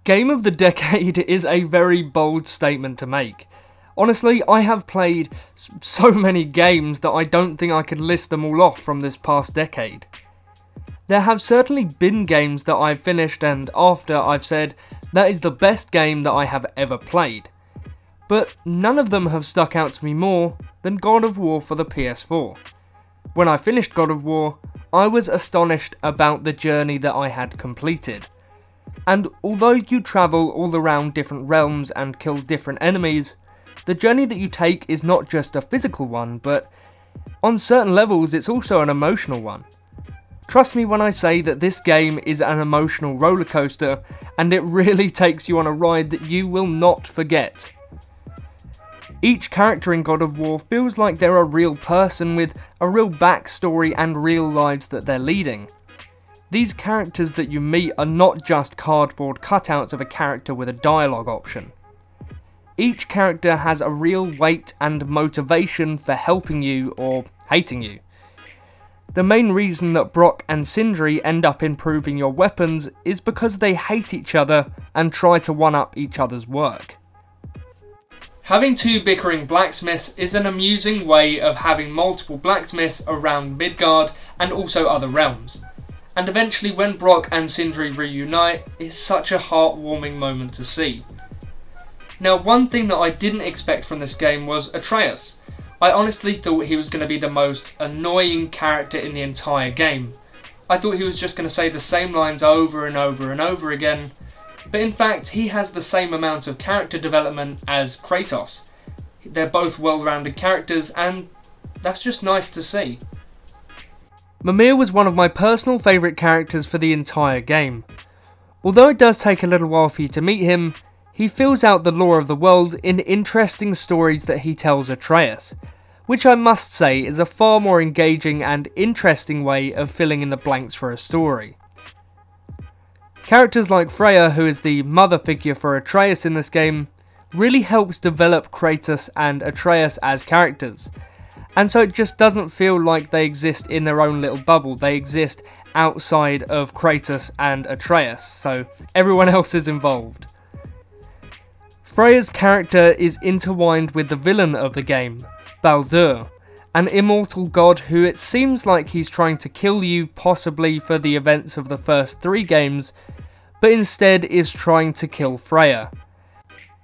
Game of the Decade is a very bold statement to make. Honestly, I have played so many games that I don't think I could list them all off from this past decade. There have certainly been games that I've finished and after I've said, that is the best game that I have ever played. But none of them have stuck out to me more than God of War for the PS4. When I finished God of War, I was astonished about the journey that I had completed. And although you travel all around different realms and kill different enemies, the journey that you take is not just a physical one, but on certain levels it's also an emotional one. Trust me when I say that this game is an emotional roller coaster, and it really takes you on a ride that you will not forget. Each character in God of War feels like they're a real person with a real backstory and real lives that they're leading. These characters that you meet are not just cardboard cutouts of a character with a dialogue option. Each character has a real weight and motivation for helping you or hating you. The main reason that Brok and Sindri end up improving your weapons is because they hate each other and try to one-up each other's work. Having two bickering blacksmiths is an amusing way of having multiple blacksmiths around Midgard and also other realms. And eventually when Brok and Sindri reunite, it's such a heartwarming moment to see. Now, one thing that I didn't expect from this game was Atreus. I honestly thought he was going to be the most annoying character in the entire game. I thought he was just going to say the same lines over and over and over again, but in fact he has the same amount of character development as Kratos. They're both well-rounded characters and that's just nice to see. Mimir was one of my personal favourite characters for the entire game. Although it does take a little while for you to meet him, he fills out the lore of the world in interesting stories that he tells Atreus, which I must say is a far more engaging and interesting way of filling in the blanks for a story. Characters like Freya, who is the mother figure for Atreus in this game, really helps develop Kratos and Atreus as characters, and so it just doesn't feel like they exist in their own little bubble. They exist outside of Kratos and Atreus, so everyone else is involved. Freya's character is intertwined with the villain of the game, Baldur, an immortal god who it seems like he's trying to kill you, possibly for the events of the first 3 games, but instead is trying to kill Freya.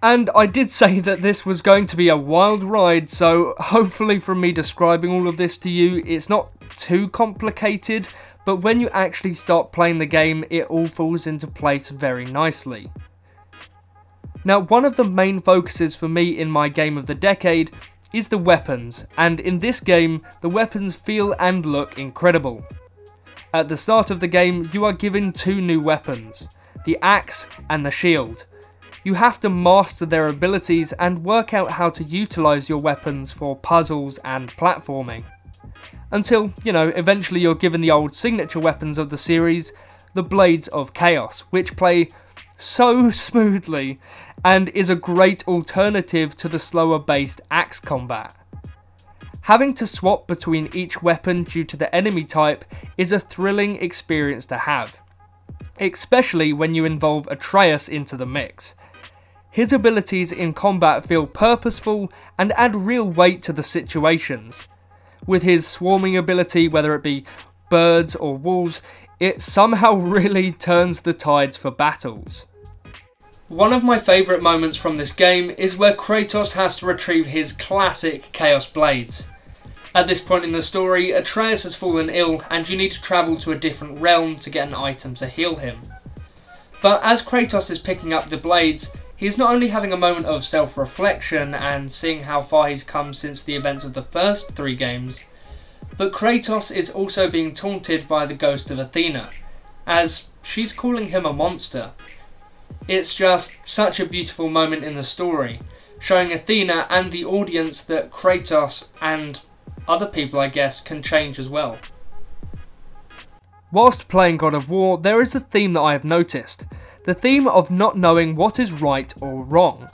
And I did say that this was going to be a wild ride, so hopefully from me describing all of this to you, it's not too complicated, but when you actually start playing the game, it all falls into place very nicely. Now, one of the main focuses for me in my game of the decade is the weapons, and in this game, the weapons feel and look incredible. At the start of the game, you are given 2 new weapons, the axe and the shield. You have to master their abilities and work out how to utilise your weapons for puzzles and platforming. Until, eventually you're given the old signature weapons of the series, the Blades of Chaos, which play so smoothly and is a great alternative to the slower based axe combat. Having to swap between each weapon due to the enemy type is a thrilling experience to have, especially when you involve Atreus into the mix. His abilities in combat feel purposeful and add real weight to the situations. With his swarming ability, whether it be birds or wolves, it somehow really turns the tides for battles. One of my favourite moments from this game is where Kratos has to retrieve his classic Chaos Blades. At this point in the story, Atreus has fallen ill and you need to travel to a different realm to get an item to heal him. But as Kratos is picking up the blades, he's not only having a moment of self-reflection and seeing how far he's come since the events of the first 3 games, but Kratos is also being taunted by the ghost of Athena, as she's calling him a monster. It's just such a beautiful moment in the story, showing Athena and the audience that Kratos, and other people I guess, can change as well. Whilst playing God of War, there is a theme that I have noticed, the theme of not knowing what is right or wrong.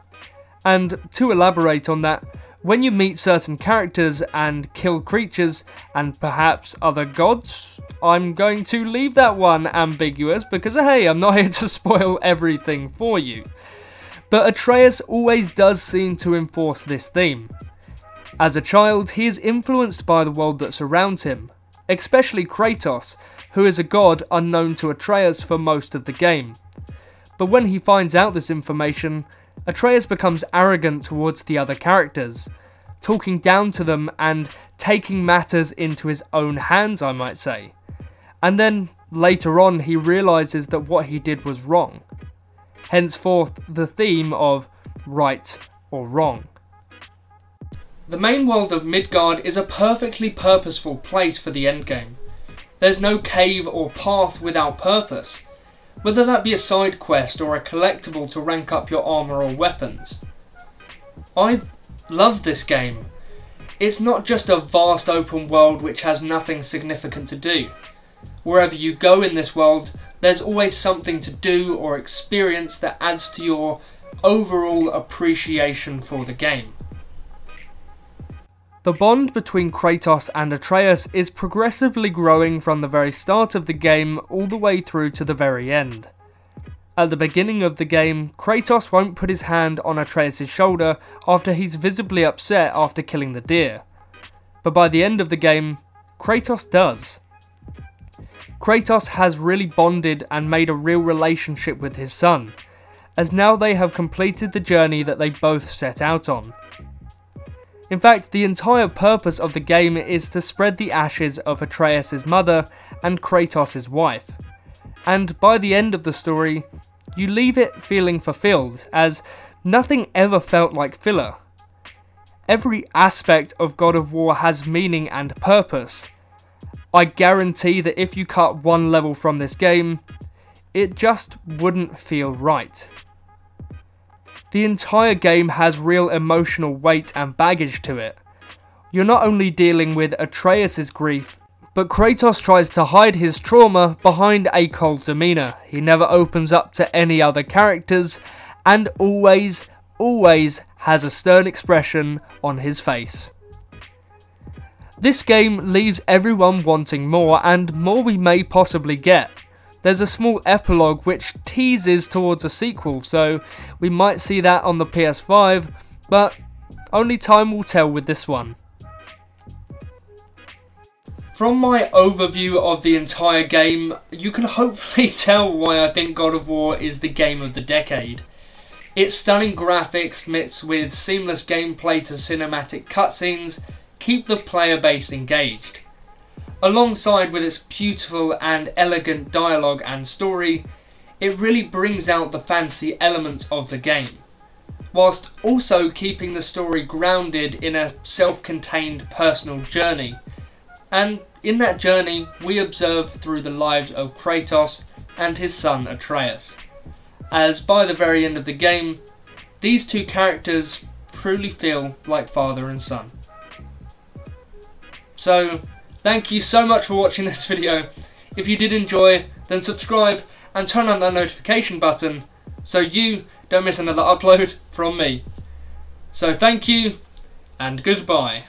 And to elaborate on that, When you meet certain characters and kill creatures and perhaps other gods, I'm going to leave that one ambiguous because hey, I'm not here to spoil everything for you. But Atreus always does seem to enforce this theme. As a child, he is influenced by the world that surrounds him, especially Kratos, who is a god unknown to Atreus for most of the game. But when he finds out this information, Atreus becomes arrogant towards the other characters, talking down to them and taking matters into his own hands, I might say. And then, later on, he realises that what he did was wrong. Henceforth, the theme of right or wrong. The main world of Midgard is a perfectly purposeful place for the endgame. There's no cave or path without purpose, whether that be a side quest or a collectible to rank up your armour or weapons. I love this game. It's not just a vast open world which has nothing significant to do. Wherever you go in this world, there's always something to do or experience that adds to your overall appreciation for the game. The bond between Kratos and Atreus is progressively growing from the very start of the game all the way through to the very end. At the beginning of the game, Kratos won't put his hand on Atreus' shoulder after he's visibly upset after killing the deer. But by the end of the game, Kratos does. Kratos has really bonded and made a real relationship with his son, as now they have completed the journey that they both set out on. In fact, the entire purpose of the game is to spread the ashes of Atreus' mother and Kratos' wife. And by the end of the story, you leave it feeling fulfilled, as nothing ever felt like filler. Every aspect of God of War has meaning and purpose. I guarantee that if you cut one level from this game, it just wouldn't feel right. The entire game has real emotional weight and baggage to it. You're not only dealing with Atreus' grief, but Kratos tries to hide his trauma behind a cold demeanour. He never opens up to any other characters, and always has a stern expression on his face. This game leaves everyone wanting more, and more we may possibly get. There's a small epilogue which teases towards a sequel, so we might see that on the PS5, but only time will tell with this one. From my overview of the entire game, you can hopefully tell why I think God of War is the game of the decade. Its stunning graphics mixed with seamless gameplay to cinematic cutscenes keep the player base engaged. Alongside with its beautiful and elegant dialogue and story, it really brings out the fantasy elements of the game, whilst also keeping the story grounded in a self-contained personal journey. And in that journey, we observe through the lives of Kratos and his son Atreus, as by the very end of the game, these two characters truly feel like father and son. So, thank you so much for watching this video. If you did enjoy, then subscribe and turn on that notification button so you don't miss another upload from me. So thank you and goodbye.